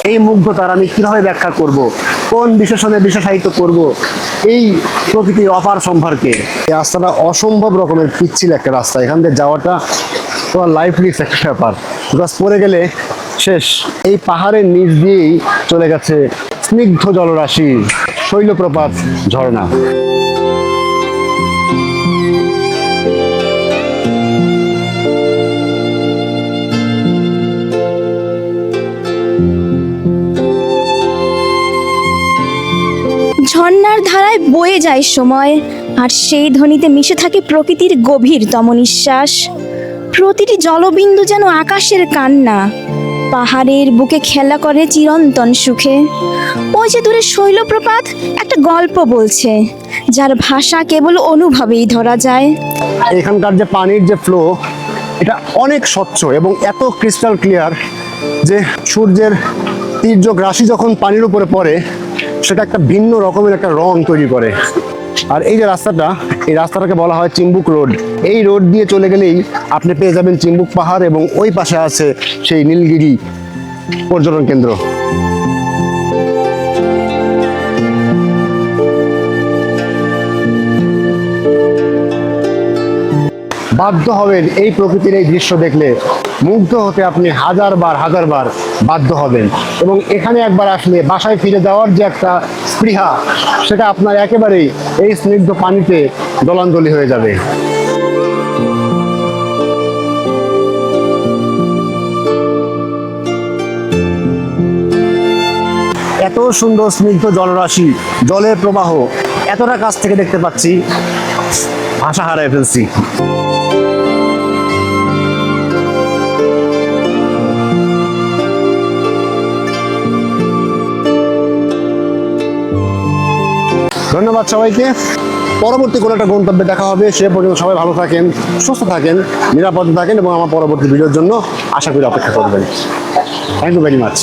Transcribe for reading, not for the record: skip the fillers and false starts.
এই মুগ্ধতার আমি কিভাবে ব্যাখ্যা করব, কোন বিশেষণে বিশেষায়িত করব এই প্রকৃতির অপার সম্ভারকে। এই রাস্তাটা অসম্ভব রকমের পিচ্ছিল একটা রাস্তা, এখান দিয়ে যাওয়াটা তোমার লাইফ রিস্ক একটা ব্যাপার, বিকজ পড়ে গেলে শেষ। এই পাহাড়ের নিচ দিয়েই চলে গেছে স্নিগ্ধ জলরাশি শৈলপ্রপাত ঝর্ণা। ঝর্ণার ধারায় বয়ে যায় সময়, আর সেই ধ্বনিতে মিশে থাকে প্রকৃতির গভীরতম নিঃশ্বাস। প্রতিটি জলবিন্দু যেন আকাশের কান্না, পাহাড়ের বুকে খেলা করে চিরন্তন সুখে। ওই যে দূরে শৈলপ্রপাত একটা গল্প বলছে, যার ভাষা কেবল অনুভবেই ধরা যায়। এখানকার যে পানির যে ফ্লো, এটা অনেক স্বচ্ছ এবং এত ক্রিস্টাল ক্লিয়ার যে সূর্যের তীর্যক রাশি যখন পানির উপরে পড়ে সেটা একটা ভিন্ন রকমের একটা রং তৈরি করে। আর এই যে রাস্তাটা, এই রাস্তাটাকে বলা হয় চিম্বুক রোড। এই রোড দিয়ে চলে গেলেই আপনি পেয়ে যাবেন চিম্বুক পাহাড়, এবং ওই পাশে আছে সেই নীলগিরি পর্যটন কেন্দ্র। বাধ্য হবেন এই প্রকৃতির এই দৃশ্য দেখলে, মুগ্ধ হতে আপনি হাজার বার বাধ্য হবেন। এবং এখানে একবার আসলে বাসায় ফিরে যাওয়ার যে একটা স্পৃহা, সেটা আপনার একেবারেই এই স্নিগ্ধ পানিতে দোলানদলি হয়ে যাবে। এত সুন্দর স্নিগ্ধ জলরাশি, জলের প্রবাহ এতটা কাছ থেকে দেখতে পাচ্ছি, ভাষা হারায় ফেলছি। ধন্যবাদ সবাইকে। পরবর্তী কোনো একটা গন্তব্যে দেখা হবে। সে পর্যন্ত সবাই ভালো থাকেন, সুস্থ থাকেন, নিরাপদে থাকেন, এবং আমার পরবর্তী ভিডিওর জন্য আশা করি অপেক্ষা করবেন। Thank you very much.